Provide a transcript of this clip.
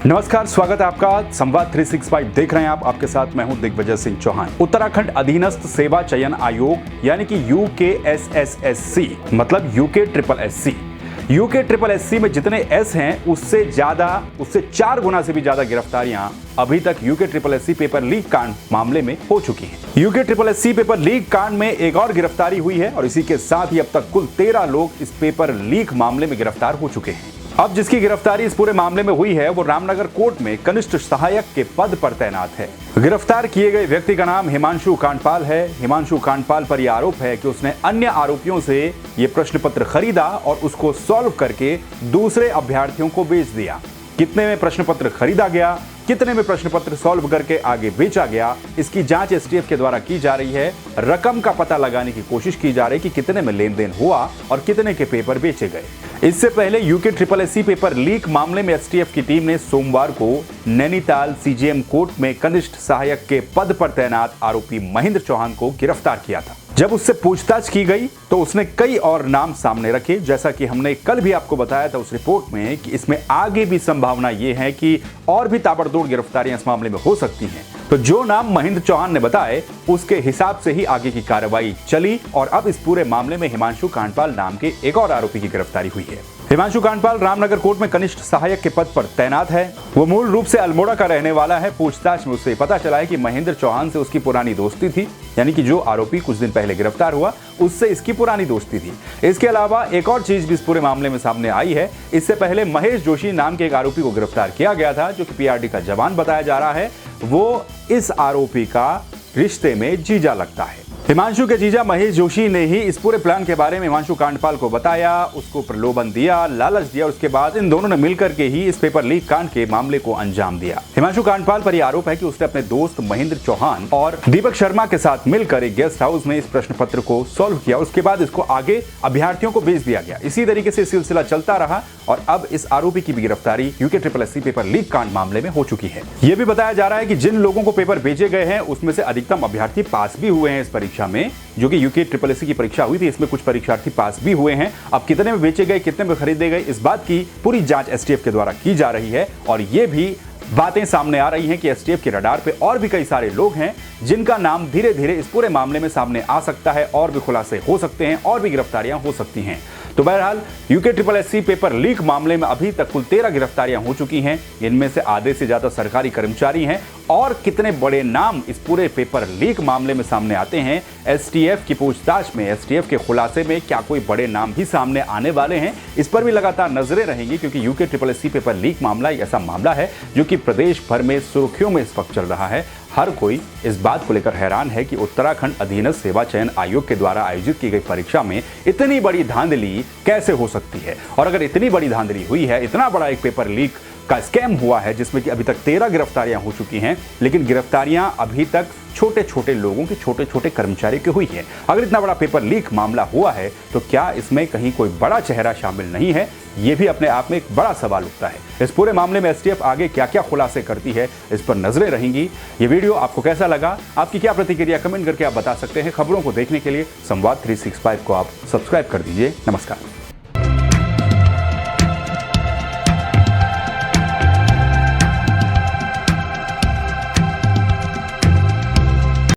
नमस्कार, स्वागत है आपका। संवाद 365 देख रहे हैं आप। आपके साथ मैं हूं दिग्विजय सिंह चौहान। उत्तराखंड अधीनस्थ सेवा चयन आयोग यानी कि UKSSSC मतलब UK SSSC में जितने एस हैं उससे 4 गुना से भी ज्यादा गिरफ्तारियां अभी तक UKSSC पेपर लीक कांड मामले में हो चुकी हैं। UKSSC पेपर लीक कांड में एक और गिरफ्तारी हुई है और इसी के साथ ही अब तक कुल 13 लोग इस पेपर लीक मामले में गिरफ्तार हो चुके हैं। अब जिसकी गिरफ्तारी इस पूरे मामले में हुई है वो रामनगर कोर्ट में कनिष्ठ सहायक के पद पर तैनात है। गिरफ्तार किए गए व्यक्ति का नाम हिमांशु कांडपाल है। हिमांशु कांडपाल पर यह आरोप है कि उसने अन्य आरोपियों से ये प्रश्न पत्र खरीदा और उसको सॉल्व करके दूसरे अभ्यर्थियों को बेच दिया। कितने में प्रश्न पत्र खरीदा गया, कितने में प्रश्न पत्र सॉल्व करके आगे बेचा गया, इसकी जांच STF के द्वारा की जा रही है। रकम का पता लगाने की कोशिश की जा रही है कि कितने में लेन देन हुआ और कितने के पेपर बेचे गए। इससे पहले UKSSC पेपर लीक मामले में STF की टीम ने सोमवार को नैनीताल CJM कोर्ट में कनिष्ठ सहायक के पद पर तैनात आरोपी महेंद्र चौहान को गिरफ्तार किया था। जब उससे पूछताछ की गई तो उसने कई और नाम सामने रखे। जैसा कि हमने कल भी आपको बताया था उस रिपोर्ट में कि इसमें आगे भी संभावना ये है कि और भी ताबड़तोड़ गिरफ्तारियां इस मामले में हो सकती हैं। तो जो नाम महेंद्र चौहान ने बताए उसके हिसाब से ही आगे की कार्रवाई चली और अब इस पूरे मामले में हिमांशु कांडपाल नाम के एक और आरोपी की गिरफ्तारी हुई है। हिमांशु कांडपाल रामनगर कोर्ट में कनिष्ठ सहायक के पद पर तैनात है। वो मूल रूप से अल्मोड़ा का रहने वाला है। पूछताछ में उससे पता चला है कि महेंद्र चौहान से उसकी पुरानी दोस्ती थी, यानी कि जो आरोपी कुछ दिन पहले गिरफ्तार हुआ उससे इसकी पुरानी दोस्ती थी। इसके अलावा एक और चीज भी इस पूरे मामले में सामने आई है। इससे पहले महेश जोशी नाम के एक आरोपी को गिरफ्तार किया गया था जो कि PRD का जवान बताया जा रहा है। वो इस आरोपी का रिश्ते में जीजा लगता है। हिमांशु के जीजा महेश जोशी ने ही इस पूरे प्लान के बारे में हिमांशु कांडपाल को बताया, उसको प्रलोभन दिया, लालच दिया। उसके बाद इन दोनों ने मिलकर के ही इस पेपर लीक कांड के मामले को अंजाम दिया। हिमांशु कांडपाल पर यह आरोप है कि उसने अपने दोस्त महेंद्र चौहान और दीपक शर्मा के साथ मिलकर एक गेस्ट हाउस में इस प्रश्न पत्र को सॉल्व किया। उसके बाद इसको आगे अभ्यर्थियों को बेच दिया गया। इसी तरीके से सिलसिला चलता रहा और अब इस आरोपी की भी गिरफ्तारी UKSSC पेपर लीक कांड मामले में हो चुकी है। यह भी बताया जा रहा है कि जिन लोगों को पेपर बेचे गए हैं उसमें से अधिकतम अभ्यर्थी पास भी हुए हैं इस परीक्षा में, जो कि UKSSC की परीक्षा हुई थी। इसमें कुछ परीक्षार्थी पास भी हुए हैं। अब कितने में बेचे गए, कितने में खरीदे गए, इस बात की पूरी जांच STF के द्वारा की जा रही है और ये भी बातें सामने आ रही हैं कि STF के रडार पे और भी कई सारे लोग हैं जिनका नाम धीरे धीरे इस पूरे मामले में सामने आ सकता है और भी खुलासे हो सकते हैं और भी गिरफ्तारियां हो सकती हैं। तो बहरहाल UKSSC पेपर लीक मामले में अभी तक कुल 13 गिरफ्तारियां हो चुकी हैं। इनमें से आधे से ज्यादा सरकारी कर्मचारी हैं और कितने बड़े नाम इस पूरे पेपर लीक मामले में सामने आते हैं। STF की पूछताछ में, STF के खुलासे में क्या कोई बड़े नाम भी सामने आने वाले हैं, इस पर भी लगातार नजरें रहेंगी क्योंकि UKSSC पेपर लीक मामला एक ऐसा मामला है जो कि प्रदेश भर में सुर्खियों में इस वक्त चल रहा है। हर कोई इस बात को लेकर हैरान है कि उत्तराखंड अधीनस्थ सेवा चयन आयोग के द्वारा आयोजित की गई परीक्षा में इतनी बड़ी धांधली कैसे हो सकती है। और अगर इतनी बड़ी धांधली हुई है, इतना बड़ा एक पेपर लीक का स्कैम हुआ है जिसमें कि अभी तक 13 गिरफ्तारियां हो चुकी हैं, लेकिन गिरफ्तारियां अभी तक छोटे छोटे लोगों की, छोटे छोटे कर्मचारी की हुई है। अगर इतना बड़ा पेपर लीक मामला हुआ है तो क्या इसमें कहीं कोई बड़ा चेहरा शामिल नहीं है? यह भी अपने आप में एक बड़ा सवाल उठता है। इस पूरे मामले में STF आगे क्या क्या खुलासे करती है, इस पर नजरें रहेंगी। ये वीडियो आपको कैसा लगा, आपकी क्या प्रतिक्रिया, कमेंट करके आप बता सकते हैं। खबरों को देखने के लिए संवाद 365 को आप सब्सक्राइब कर दीजिए। नमस्कार।